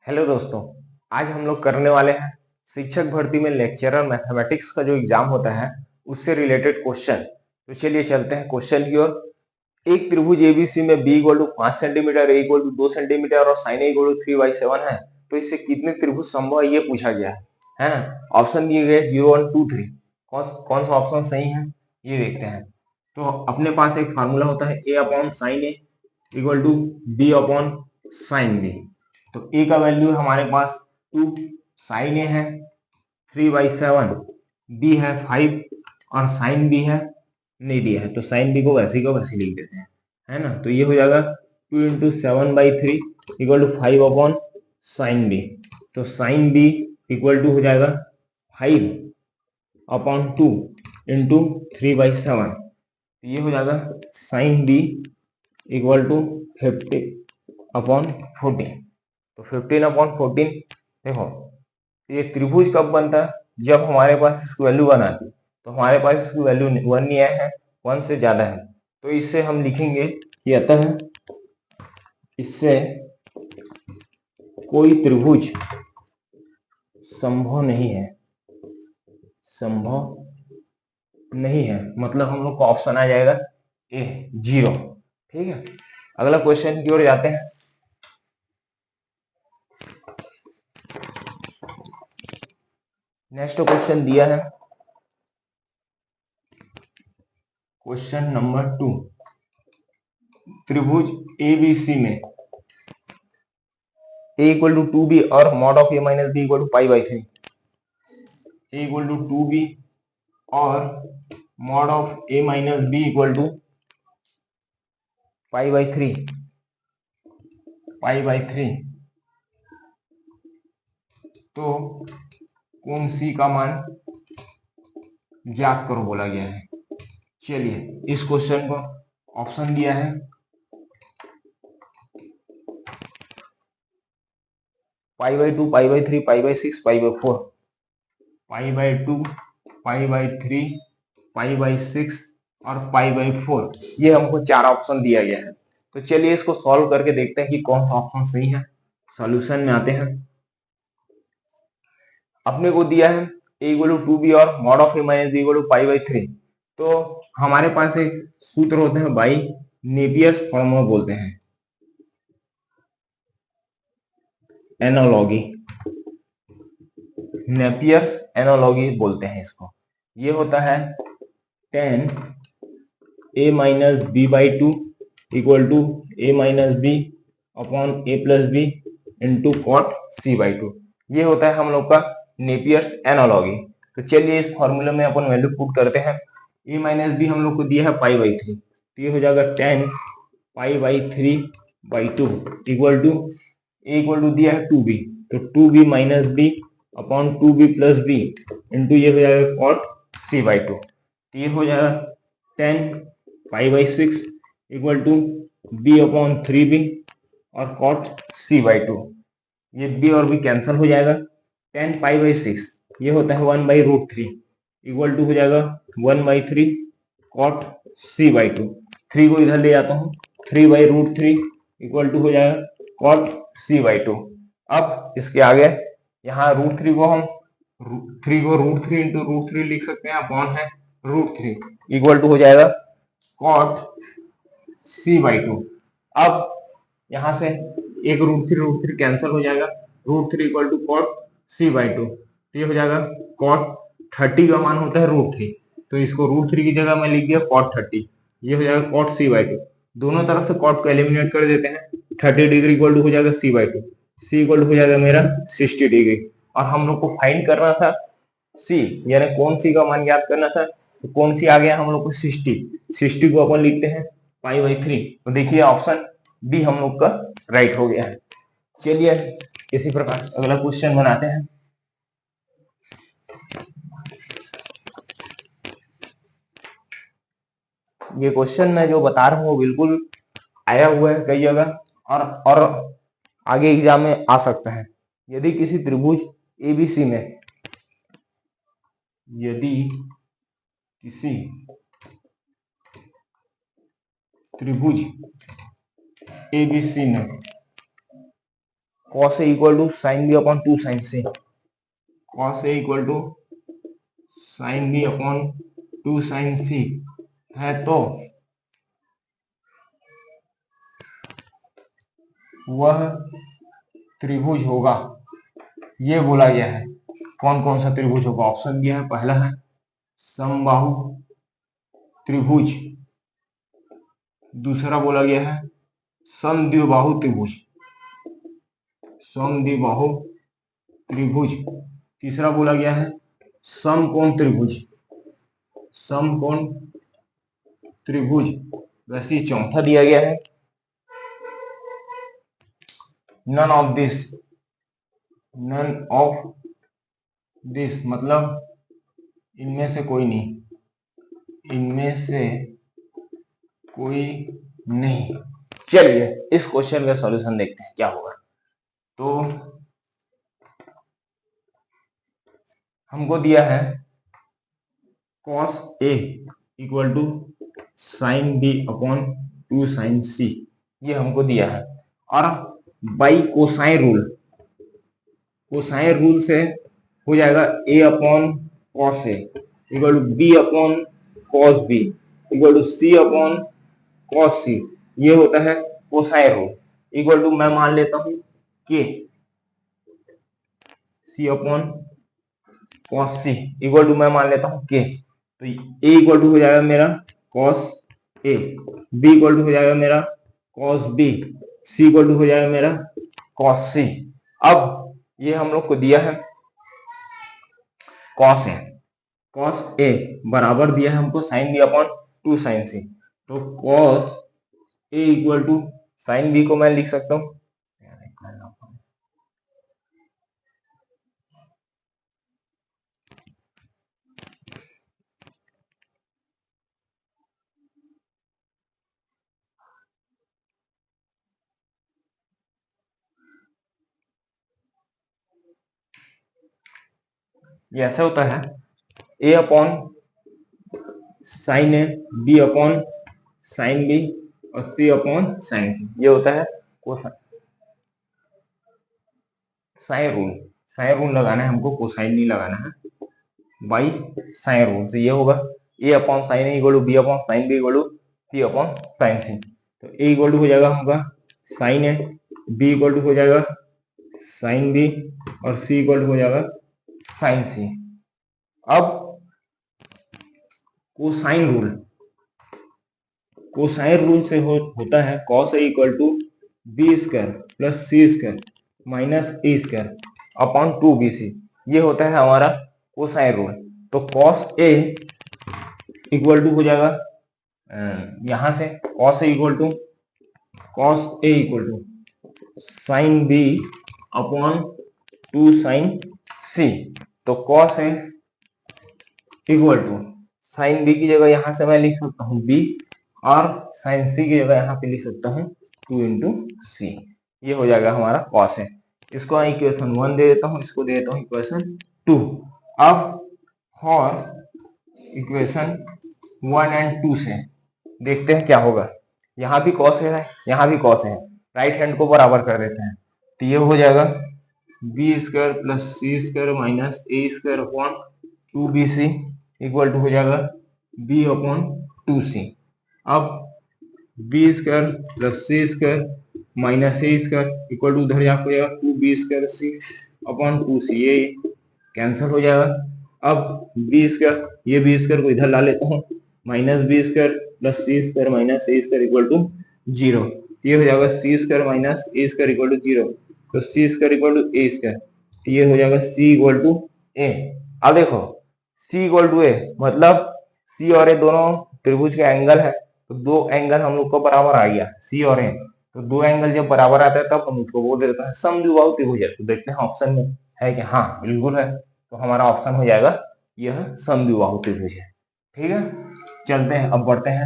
Hello दोस्तों, आज हम लोग करने वाले हैं शिक्षक भर्ती में लेक्चरर मैथमेटिक्स का जो एग्जाम होता है उससे रिलेटेड क्वेश्चन। तो चलिए चलते हैं क्वेश्चन की ओर। एक त्रिभुज एबीसी में B equal to 5 centimetre, A equal to 2 centimetre और साइन ए इक्वल टू 3/7 है। तो इससे कितने त्रिभुज संभव है ये पूछा गया है ना। ऑप्शन दिए गए 0, 1, 2, 3। कौन सा ऑप्शन सही है ये देखते हैं। तो अपने पास एक फार्मूला होता है A upon sine A equal to B upon sine B. तो ए का वैल्यू हमारे पास 2, साइन ए है 3/7, बी है 5 और साइन बी है नहीं दिया है, तो साइन बी को वैसे का वैसे लिख देते हैं, है ना। तो ये हो जाएगा 2 into 7/3 equal to 5 upon sine B. तो साइन बी इक्वल टू हो जाएगा 5 अपॉन 2 इंटू 3/7। ये हो जाएगा sine B equal to 50 upon 14। तो 15/14 देखो, ये त्रिभुज कब बनता है जब हमारे पास इसकी वैल्यू 1 आती है। तो हमारे पास इसकी वैल्यू 1 नहीं आया है, 1 से ज्यादा है। तो इससे हम लिखेंगे कि अतः इससे कोई त्रिभुज संभव नहीं है, संभव नहीं है। मतलब हम लोग का ऑप्शन आ जाएगा ए 0। ठीक है, अगला क्वेश्चन की ओर जाते हैं। नेक्स्ट क्वेश्चन दिया है क्वेश्चन नंबर 2। त्रिभुज एबीसी में ए इक्वल टू 2b और mod of A minus B equal to पाई/3। ए इक्वल टू 2b और mod of A minus B equal to पाई/3। तो कौन सी का मान ज्ञात करो बोला गया है। चलिए इस क्वेश्चन को ऑप्शन दिया है पाई/2, पाई/3, पाई/6, पाई/4। पाई/2, पाई/3, पाई/6 और पाई/4, ये हमको 4 ऑप्शन दिया गया है। तो चलिए इसको सॉल्व करके देखते हैं कि कौन सा ऑप्शन सही है। सॉल्यूशन में आते हैं। अपने को दिया है ए इक्वल टू 2b और mod of A minus B equal to पाई/3। तो हमारे पास एक सूत्र होते हैं बाई नेपियर्स फॉर्मूला बोलते हैं, एनालॉगी, नेपियर्स एनालॉगी बोलते हैं इसको। ये होता है tan a minus b/2 equal to a minus B upon a plus B into cot c/2। ये होता है हम लोग का नेपियर्स एनालॉगी। तो चलिए इस फॉर्मूले में अपन वैल्यू पुट करते हैं। a माइनस बी हम लोग को दिया है पाई/3, तो ये हो जाएगा tan पाई/3/2 equal to a equal to दिया है 2b, तो 2b minus B upon 2b plus B into ये हो जाएगा कॉट c/2। तो ये हो जाएगा tan पाई/6 equal to b upon 3b और कॉट c/2। ये b और b कैंसिल हो जाएगा। tan पाई/6 ये होता है 1/√3 इक्वल टू हो जाएगा 1/3 कॉट c/2। 3 को इधर ले जाता हूँ, 3/√3 इक्वल टू हो जाएगा कॉट c/2। अब इसके आगे यहाँ √3 को हम 3 को √3 इंटू √3 लिख सकते हैं, अपॉन है √3 इक्वल टू हो जाएगा कॉट c/2। अब यहां से एक √3 कैंसिल हो जाएगा, √3 इक्वल टू कॉट c/2। तो ये हो जाएगा कॉट 30 का मान होता है √3, तो इसको √3 की जगह में लिख दिया कॉट 30। ये हो जाएगा कॉट c/2। दोनों तरफ से कॉट को एलिमिनेट कर देते हैं। 30 डिग्री इक्वल टू हो जाएगा c/2, c इक्वल टू हो जाएगा मेरा 60 डिग्री। और हम लोग को फाइंड करना था c, यानी कौन सी का मान ज्ञात करना था। तो कौन सी आ गया हम लोग को 60 को अपन लिखते हैं पाई/3। तो देखिए ऑप्शन बी हम लोग का राइट हो गया है। चलिए इसी प्रकार अगला क्वेश्चन बनाते हैं। ये क्वेश्चन मैं जो बता रहा हूँ वो बिल्कुल आया हुआ है कई जगह, और आगे एग्जाम में आ सकता है। यदि किसी त्रिभुज एबीसी में, यदि किसी त्रिभुज एबीसी में cos A equal to sine B upon 2 sine C, cos A equal to sine B upon 2 sine C है, तो वह त्रिभुज होगा, ये बोला गया है। कौन कौन सा त्रिभुज होगा? ऑप्शन दिया है, पहला है समबाहु त्रिभुज, दूसरा बोला गया है समद्विबाहु त्रिभुज, समद्विबाहु त्रिभुज, तीसरा बोला गया है समकोण त्रिभुज, समकोण त्रिभुज, वैसे चौथा दिया गया है none of this, none of this मतलब इनमें से कोई नहीं, इनमें से कोई नहीं। चलिए इस क्वेश्चन का सॉल्यूशन देखते हैं क्या होगा। तो हमको दिया है cos A equal to sine B upon 2 sine C, ये हमको दिया है, और by cosine rule, cosine rule से हो जाएगा A upon cos A equal to B upon cos B equal to C upon cos C, ये होता है कोसाइन रूल। इक्वल टू मैं मान लेता हूं के C upon cos C equal to मैं मान लेता हूं के, तो ए इक्वल टू हो जाएगा मेरा cos A, B equal to हो जाएगा मेरा cos B, C equal to हो जाएगा मेरा कॉस सी। अब ये हम लोग को दिया है कॉस ए, कॉस ए बराबर दिया है हमको sine B upon 2 sine C, तो cos A equal to sine B को मैं लिख सकता हूं ये ऐसा होता है A upon sine A, B upon sine B और सी अपॉन साइन सी, ये होता है साइन रूल। साइन रूल लगाना है हमको, कोसाइन नहीं लगाना है, बाई साइन रूल से ये होगा A upon sine A equal to B upon sine B equal to C upon sine C. तो ए इक्वल टू हो जाएगा हमका sine A, B equal to हो जाएगा साइन बी और सी इक्वल टू हो जाएगा साइन सी। अब कोसाइन रूल, कोसाइन रूल से होता है cos A equal to B square plus C square minus A square upon 2bc, ये होता है हमारा कोसाइन रूल। तो कॉस ए इक्वल टू हो जाएगा यहां से cos A equal to sine B upon 2 sine C, तो cos A equal to sine B की जगह यहां से मैं लिख सकता हूं बी, और साइन सी की जगह यहाँ पे लिख सकता हूँ 2 इंटू सी, ये हो जाएगा हमारा कॉस है। इसको इक्वेशन 1 दे देता हूँ, इसको दे देता हूँ इक्वेशन 2। अब फॉर इक्वेशन 1 एंड 2 से देखते हैं क्या होगा। यहाँ भी कॉस है, यहाँ भी कॉस है, राइट हैंड को बराबर कर देते हैं, तो ये हो जाएगा B square plus C square minus A square upon 2bc equal to हो जाएगा बी अपॉन 2c। अब B square plus C square minus A square equal to उधर जाकर हो जाएगा 2b स्क्वायर सी अपॉन 2c, ये कैंसिल हो जाएगा। अब बी स्क्वायर, ये बी स्क्वायर को इधर ला लेता हूँ, minus B square plus C square minus A square equal to 0, ये हो जाएगा C square minus A square equal to 0, तो C square equal to A square, ये हो जाएगा सी इक्वल टू ए। अब देखो सी इक्वल टू ए मतलब सी और ए दोनों त्रिभुज के एंगल है, तो दो एंगल हम लोग को बराबर आ गया सी और ए, तो दो एंगल जब बराबर आता है तब हम उसको बोल देते हैं समद्विबाहु त्रिभुज है। तो देखते हैं ऑप्शन में है कि हाँ बिल्कुल है, तो हमारा ऑप्शन हो जाएगा यह समद्विबाहु त्रिभुज है। ठीक है, चलते हैं अब बढ़ते हैं